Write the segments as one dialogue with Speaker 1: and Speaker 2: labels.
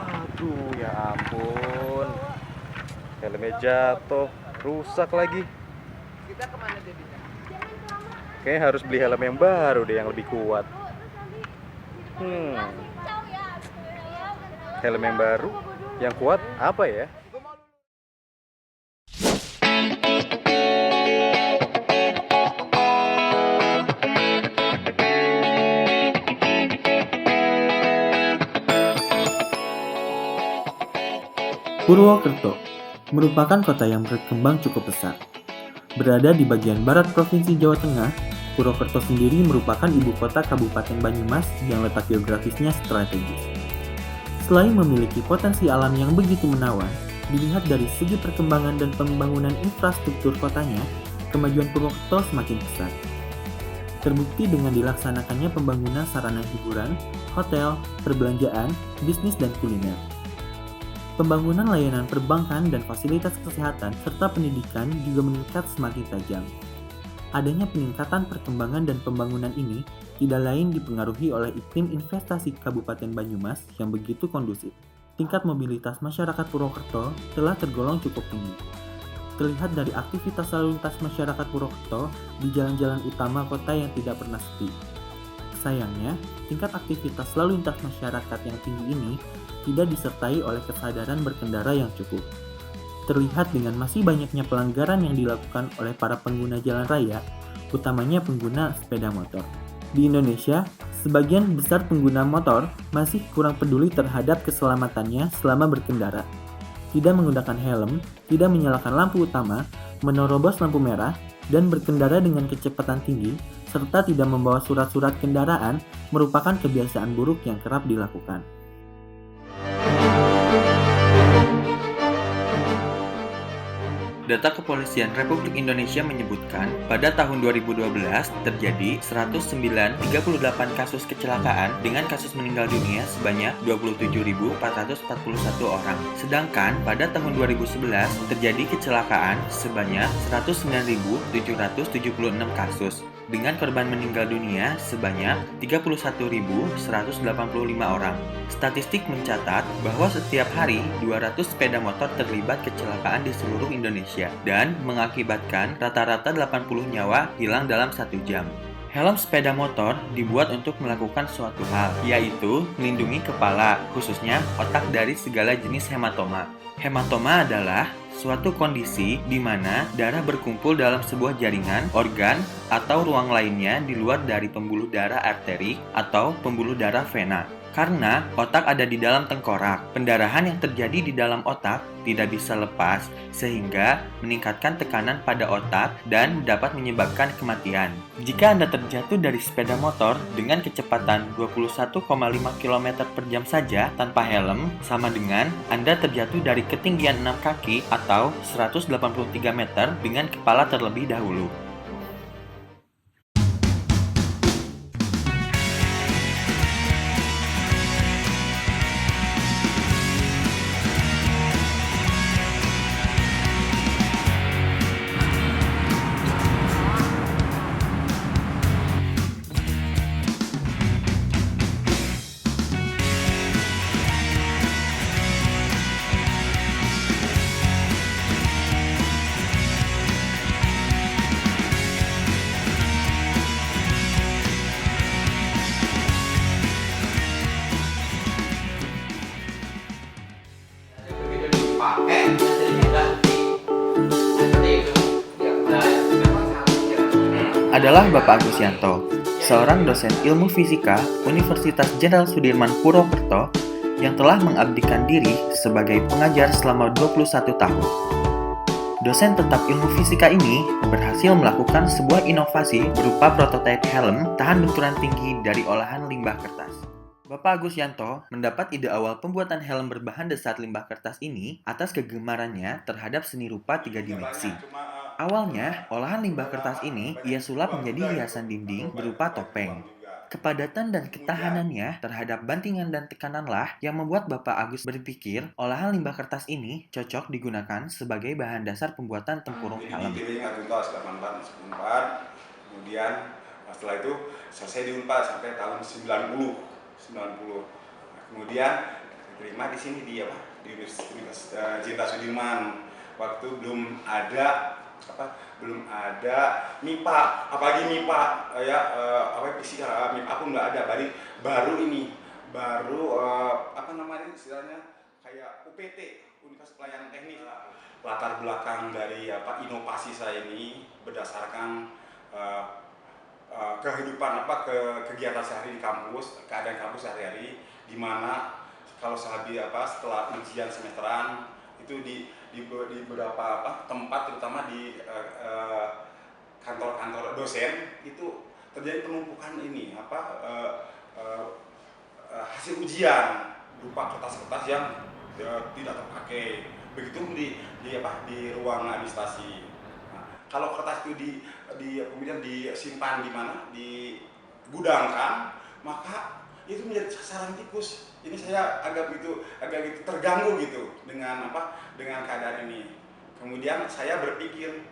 Speaker 1: Aduh, ya ampun. Helmnya jatuh, rusak lagi.
Speaker 2: Kita kemana jadinya?
Speaker 1: Kayaknya harus beli helm yang baru deh, yang lebih kuat. Helm yang baru, yang kuat apa ya?
Speaker 3: Purwokerto merupakan kota yang berkembang cukup besar. Berada di bagian barat Provinsi Jawa Tengah, Purwokerto sendiri merupakan ibu kota Kabupaten Banyumas yang letak geografisnya strategis. Selain memiliki potensi alam yang begitu menawan, dilihat dari segi perkembangan dan pembangunan infrastruktur kotanya, kemajuan Purwokerto semakin pesat. Terbukti dengan dilaksanakannya pembangunan sarana hiburan, hotel, perbelanjaan, bisnis dan kuliner. Pembangunan layanan perbankan dan fasilitas kesehatan serta pendidikan juga meningkat semakin tajam. Adanya peningkatan perkembangan dan pembangunan ini tidak lain dipengaruhi oleh iklim investasi Kabupaten Banyumas yang begitu kondusif. Tingkat mobilitas masyarakat Purwokerto telah tergolong cukup tinggi. Terlihat dari aktivitas lalu lintas masyarakat Purwokerto di jalan-jalan utama kota yang tidak pernah sepi. Sayangnya, tingkat aktivitas lalu lintas masyarakat yang tinggi ini tidak disertai oleh kesadaran berkendara yang cukup. Terlihat dengan masih banyaknya pelanggaran yang dilakukan oleh para pengguna jalan raya, utamanya pengguna sepeda motor. Di Indonesia, sebagian besar pengguna motor masih kurang peduli terhadap keselamatannya selama berkendara. Tidak menggunakan helm, tidak menyalakan lampu utama, menerobos lampu merah, dan berkendara dengan kecepatan tinggi, serta tidak membawa surat-surat kendaraan merupakan kebiasaan buruk yang kerap dilakukan.
Speaker 4: Data Kepolisian Republik Indonesia menyebutkan, pada tahun 2012 terjadi 138 kasus kecelakaan dengan kasus meninggal dunia sebanyak 27.441 orang. Sedangkan pada tahun 2011 terjadi kecelakaan sebanyak 109.776 kasus dengan korban meninggal dunia sebanyak 31.185 orang. Statistik mencatat bahwa setiap hari 200 sepeda motor terlibat kecelakaan di seluruh Indonesia dan mengakibatkan rata-rata 80 nyawa hilang dalam 1 jam. Helm sepeda motor dibuat untuk melakukan suatu hal, yaitu melindungi kepala, khususnya otak dari segala jenis hematoma. Hematoma adalah suatu kondisi di mana darah berkumpul dalam sebuah jaringan, organ, atau ruang lainnya di luar dari pembuluh darah arteri atau pembuluh darah vena. Karena otak ada di dalam tengkorak, pendarahan yang terjadi di dalam otak tidak bisa lepas sehingga meningkatkan tekanan pada otak dan dapat menyebabkan kematian. Jika Anda terjatuh dari sepeda motor dengan kecepatan 21,5 km per jam saja tanpa helm, sama dengan Anda terjatuh dari ketinggian 6 kaki atau 183 meter dengan kepala terlebih dahulu. Adalah Bapak Agus Yanto, seorang dosen ilmu fisika Universitas Jenderal Sudirman Purwokerto yang telah mengabdikan diri sebagai pengajar selama 21 tahun. Dosen tetap ilmu fisika ini berhasil melakukan sebuah inovasi berupa prototipe helm tahan benturan tinggi dari olahan limbah kertas. Bapak Agus Yanto mendapat ide awal pembuatan helm berbahan dasar limbah kertas ini atas kegemarannya terhadap seni rupa 3 dimensi. Awalnya, olahan limbah kertas ini ia sulap menjadi hiasan dinding berupa topeng. Kepadatan dan ketahanannya terhadap bantingan dan tekananlah yang membuat Bapak Agus berpikir olahan limbah kertas ini cocok digunakan sebagai bahan dasar pembuatan tempurung helm.
Speaker 5: Kemudian setelah itu selesai di Unpad sampai tahun 90. Nah, kemudian diterima di sini di Universitas Jenderal Sudirman. Waktu belum ada MIPA, apalagi MIPA MIPA pun nggak ada. Baru istilahnya kayak UPT, Universitas Pelayanan Teknis. Latar belakang dari inovasi saya ini berdasarkan kehidupan kegiatan sehari di kampus, keadaan kampus sehari-hari, di mana kalau setelah ujian semesteran itu di beberapa tempat, terutama di kantor-kantor dosen itu terjadi penumpukan hasil ujian berupa kertas-kertas yang tidak terpakai. Begitu di ruang administrasi. Nah, kalau kertas itu kemudian disimpan di mana? Digudangkan, maka itu menjadi sasaran tikus. Ini saya agak gitu terganggu gitu dengan keadaan ini. Kemudian saya berpikir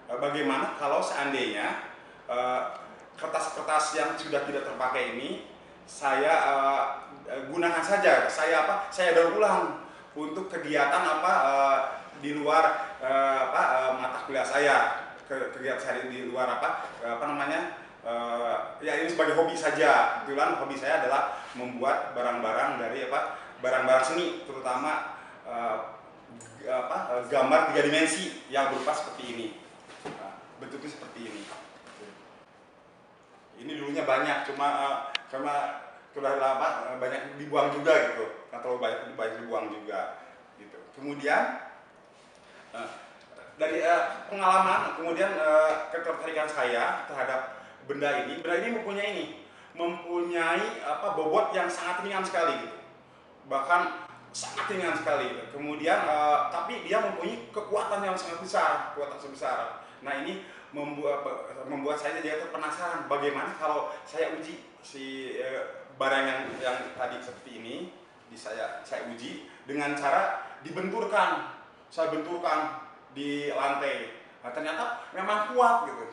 Speaker 5: bagaimana kalau seandainya kertas-kertas yang sudah tidak terpakai ini saya gunakan saja, saya daur ulang untuk kegiatan di luar mata kuliah saya, kegiatan saya di luar ini sebagai hobi saja. Kebetulan hobi saya adalah membuat barang-barang dari barang-barang seni, terutama gambar 3 dimensi yang berupa seperti ini. Bentuknya seperti ini. Ini dulunya banyak, cuma banyak dibuang juga gitu, atau banyak dibuang juga gitu. Kemudian dari pengalaman, kemudian ketertarikan saya terhadap benda ini mempunyai bobot yang sangat ringan sekali gitu, bahkan sangat ringan sekali. Kemudian tapi dia mempunyai kekuatan yang sangat besar, Nah, ini membuat saya jadi penasaran bagaimana kalau saya uji barang yang tadi seperti ini, saya uji dengan cara dibenturkan. Saya benturkan di lantai. Nah, ternyata memang kuat gitu,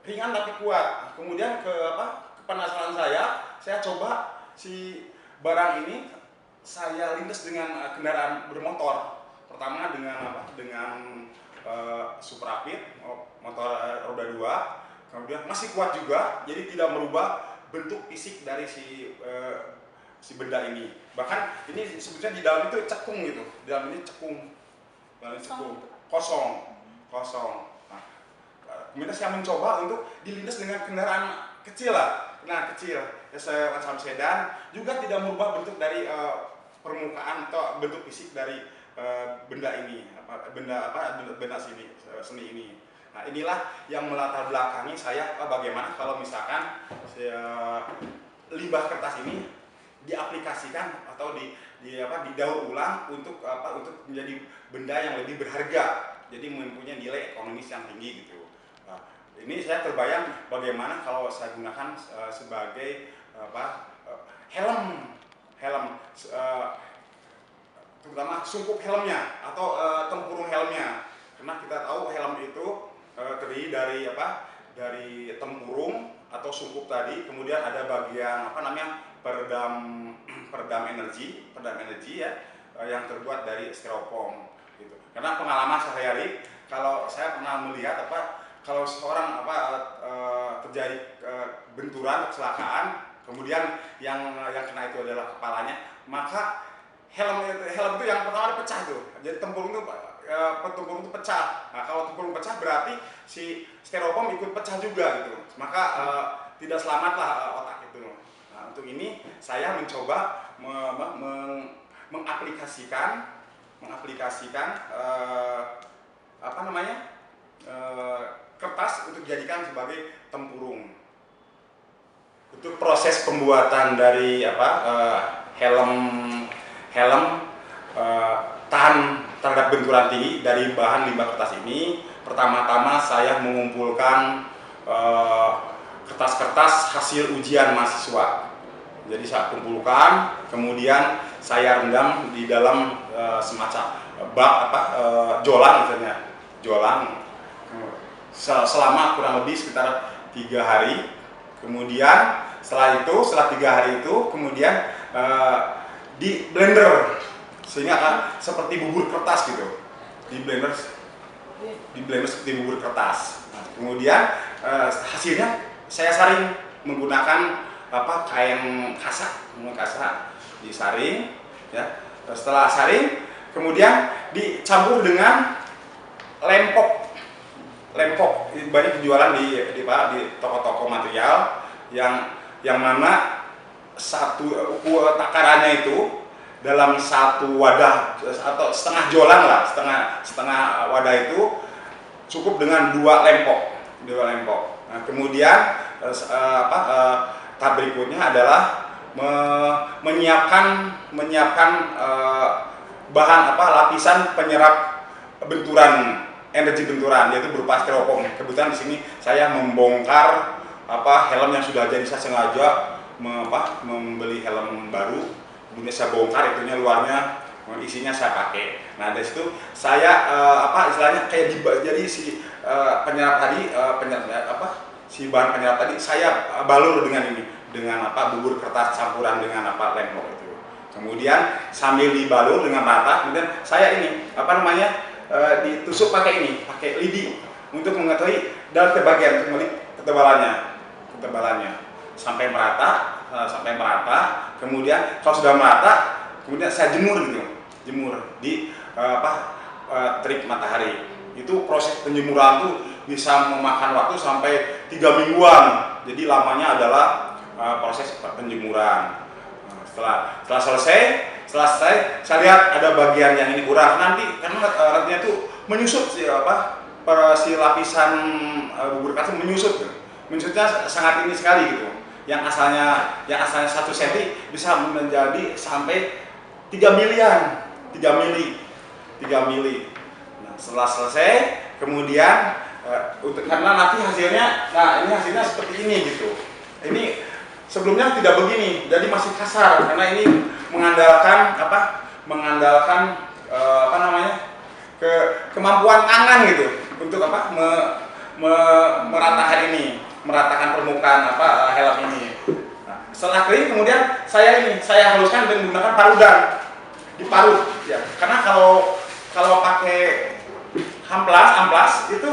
Speaker 5: ringan tapi kuat. Kemudian penasaran saya coba si barang ini saya lintas dengan kendaraan bermotor. Pertama dengan Supra Fit, motor roda 2. Kemudian masih kuat juga, jadi tidak merubah bentuk fisik dari si benda ini. Bahkan ini sebetulnya di dalam itu cekung gitu, di dalam ini cekung, kosong. Nah, kemudian saya mencoba untuk dilintas dengan kendaraan kecil semacam sedan, juga tidak merubah bentuk dari permukaan atau bentuk fisik dari benda ini, benda seni ini. Nah, inilah yang melatar belakangi saya bagaimana kalau misalkan limbah kertas ini diaplikasikan atau didaur ulang untuk menjadi benda yang lebih berharga, jadi mempunyai nilai ekonomis yang tinggi gitu. Nah, ini saya terbayang bagaimana kalau saya gunakan sebagai helm, terutama sungkup helmnya atau tempurung helmnya, karena kita tahu helm itu terdiri dari tempurung atau sungkup tadi, kemudian ada bagian peredam energi ya, yang terbuat dari styrofoam gitu. Karena pengalaman sehari-hari, kalau saya pernah melihat kalau seorang terjadi benturan, kecelakaan, kemudian yang kena itu adalah kepalanya, maka helm itu yang pertama pecah tuh. Jadi tempurung itu pecah. Nah, kalau tempurung pecah berarti si styrofoam ikut pecah juga gitu. Maka tidak selamatlah otak itu. Nah, untuk ini saya mencoba mengaplikasikan kertas untuk dijadikan sebagai tempurung. Untuk proses pembuatan dari helm tahan terhadap benturan tinggi dari bahan limbah kertas ini, pertama-tama saya mengumpulkan kertas-kertas hasil ujian mahasiswa. Jadi saya kumpulkan, kemudian saya rendam di dalam semacam bak jolang misalnya, selama kurang lebih sekitar 3 hari. Kemudian setelah 3 hari itu kemudian di blender sehingga akan seperti bubur kertas gitu, di blender seperti bubur kertas. Nah, kemudian hasilnya saya saring menggunakan kain kasak disaring ya. Setelah saring kemudian dicampur dengan lempok banyak dijualan di toko-toko material yang mana satu takarannya itu dalam satu wadah atau setengah jolang lah, setengah wadah itu cukup dengan 2 lempok. Nah, kemudian tahap berikutnya adalah menyiapkan bahan lapisan penyerap benturan, energi benturan, yaitu berupa styrofoam. Kebetulan di sini saya membongkar helm yang sudah jadi. Saya sengaja membeli helm baru, kemudian saya bongkar itunya, luarnya, isinya saya pakai. Nah dari situ saya istilahnya kayak jadi si penyerap tadi, si bahan penyerap tadi saya balur dengan bubur kertas campuran dengan lempok itu. Kemudian sambil dibalur dengan rata, kemudian saya ditusuk pakai lidi untuk mengetahui dari bagian ketebalannya sampai merata. Kemudian kalau sudah merata, kemudian saya jemur di terik matahari. Itu proses penjemuran tuh bisa memakan waktu sampai 3 mingguan. Jadi lamanya adalah proses penjemuran. Setelah selesai, saya lihat ada bagian yang ini kurang nanti, karena nantinya tuh menyusut si lapisan bubur kertas menyusutnya sangat ini sekali gitu. Yang asalnya 1 cm bisa menjadi sampai 3 mili. Nah, setelah selesai kemudian karena nanti hasilnya, ini hasilnya seperti ini gitu. Ini sebelumnya tidak begini, jadi masih kasar karena ini mengandalkan kemampuan tangan gitu untuk meratakan permukaan helm ini. Nah, setelah kering kemudian saya haluskan dengan menggunakan parudan, diparut ya. Karena kalau pakai amplas itu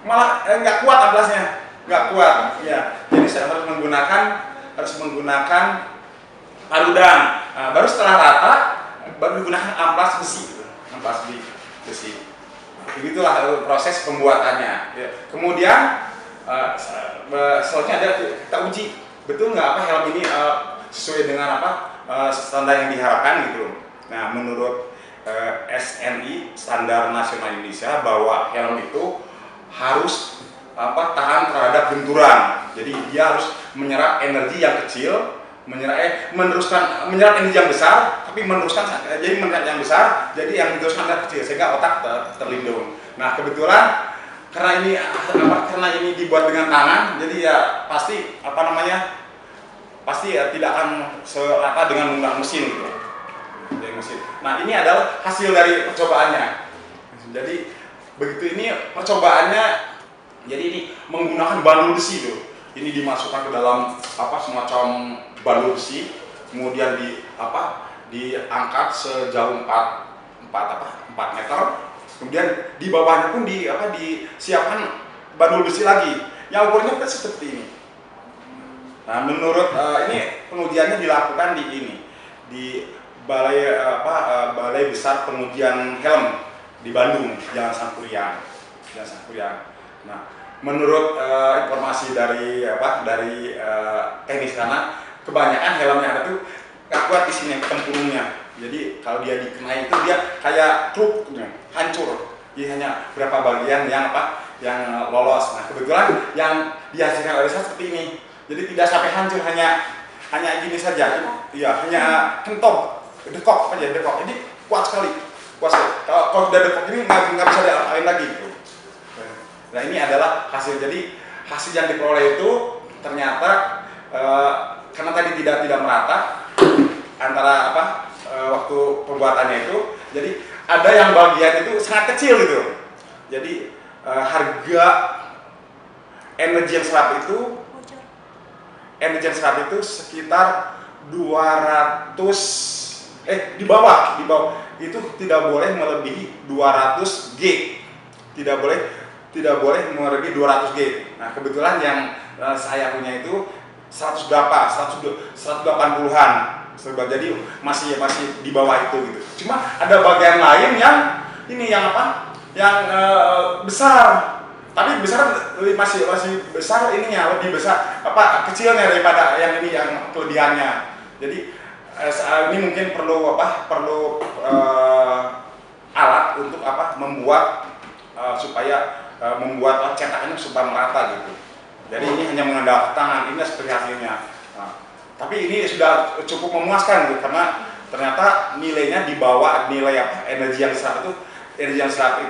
Speaker 5: malah nggak kuat amplasnya, nggak kuat ya. Jadi saya harus menggunakan parudan. Nah, baru setelah rata baru digunakan amplas besi. Begitulah proses pembuatannya. Ya. Kemudian selanjutnya ada kita uji betul nggak helm ini sesuai dengan standar yang diharapkan gitu. Nah, menurut SNI, Standar Nasional Indonesia, bahwa helm itu harus tahan terhadap benturan. Jadi dia harus menyerap energi yang kecil, menyerap energi yang besar, tapi jadi menyerap yang besar, jadi yang diteruskan adalah kecil sehingga otak terlindung. Nah, kebetulan karena ini dibuat dengan tangan, jadi ya pasti tidak akan serata dengan menggunakan mesin gitu. Nah, ini adalah hasil dari percobaannya. Jadi begitu ini percobaannya, jadi ini menggunakan balur besi tuh. Ini dimasukkan ke dalam semacam balur besi, kemudian diangkat sejauh 4 meter. Kemudian di bawahnya pun disiapkan balur besi lagi yang ukurannya seperti ini. Nah, menurut ini pengujiannya dilakukan di Balai Besar Pengujian Helm di Bandung, Jalan Sangkuriang. Nah, menurut informasi dari teknis sana, kebanyakan helm yang ada tuh nggak kuat isinya, tempurungnya. Jadi kalau dia dikenai itu dia kayak truk hancur. Jadi hanya berapa bagian yang lolos. Nah, kebetulan yang dihasilkan oleh saya seperti ini. Jadi tidak sampai hancur, hanya gini saja. Iya, hanya dekok. Ini kuat sekali. Kalau sudah dekok ini nggak bisa diapain lagi gitu. Nah, ini adalah hasil. Jadi hasil yang diperoleh itu ternyata karena tadi tidak merata antara waktu pembuatannya itu, jadi ada yang bagian itu sangat kecil gitu. Jadi harga energi yang serap itu sekitar 200 di bawah itu tidak boleh melebihi 200 G. Tidak boleh melebihi 200 G. Nah, kebetulan yang saya punya itu 100 berapa? 180-an. Jadi masih di bawah itu gitu. Cuma ada bagian lain yang besar. Tapi besar masih besar ininya, lebih besar kecilnya daripada yang ini yang kelebihannya. Jadi ini mungkin perlu alat untuk membuat supaya membuat cetakannya supaya merata gitu. Jadi ini hanya mengandalkan tangan, ini seperti hasilnya. Nah, tapi ini sudah cukup memuaskan gitu, karena ternyata nilainya di bawah nilai energi yang serap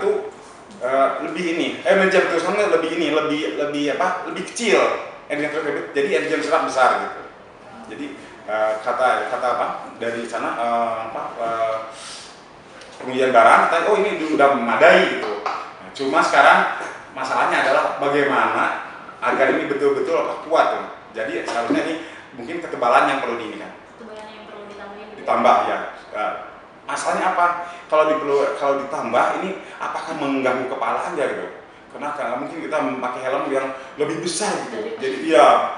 Speaker 5: itu lebih energi yang terusnya lebih kecil energi yang terus, jadi energi yang serap besar gitu. Jadi kata dari sana pengujian barang, ini sudah memadai gitu. Nah, cuma sekarang masalahnya adalah bagaimana agar ini betul-betul kuat. Jadi seharusnya ini mungkin ketebalan yang perlu ditambah ya. Masalahnya apa? Kalau ditambah ini apakah mengganggu kepala aja gitu? Karena mungkin kita memakai helm yang lebih besar gitu. Jadi ya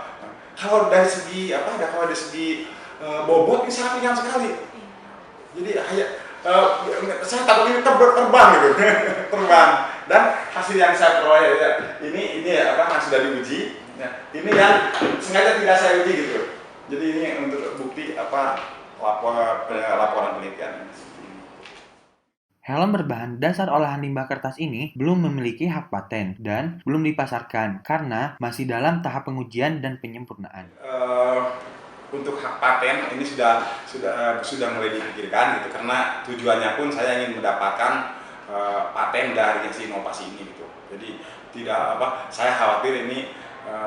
Speaker 5: kalau dari segi bobot ini sangat ringan sekali. Jadi saya takut ini terbang gitu. Terbang. Dan hasil yang saya peroleh ini sudah diuji. Nah, ini yang sengaja tidak saya uji gitu. Jadi ini untuk bukti laporan penelitian.
Speaker 4: Helm berbahan dasar olahan limbah kertas ini belum memiliki hak paten dan belum dipasarkan karena masih dalam tahap pengujian dan penyempurnaan.
Speaker 5: Untuk hak paten ini sudah mulai dipikirkan gitu, karena tujuannya pun saya ingin mendapatkan paten dari si inovasi ini gitu. Jadi saya khawatir ini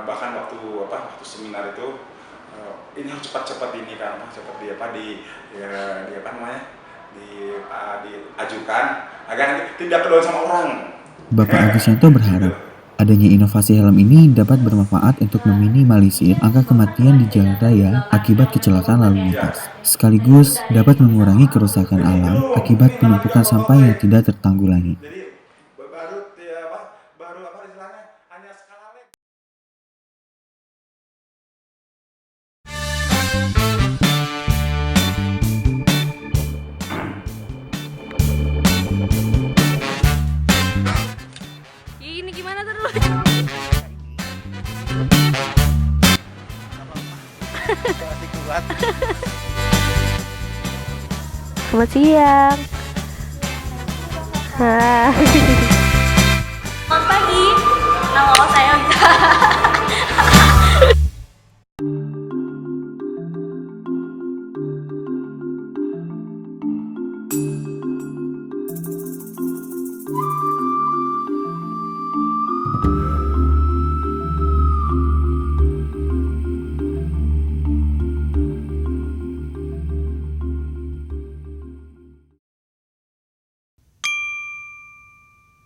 Speaker 5: bahkan waktu seminar itu ini harus cepat ini kan diajukan agar tidak kedua sama orang.
Speaker 3: Bapak Agusyanto berharap adanya inovasi helm ini dapat bermanfaat untuk meminimalisir angka kematian di jalan raya akibat kecelakaan lalu lintas, sekaligus dapat mengurangi kerusakan alam akibat penumpukan sampah yang tidak tertanggulangi.
Speaker 5: Jadi baru istilahnya hanya skala lab.
Speaker 6: Ini gimana terus? Selamat siang.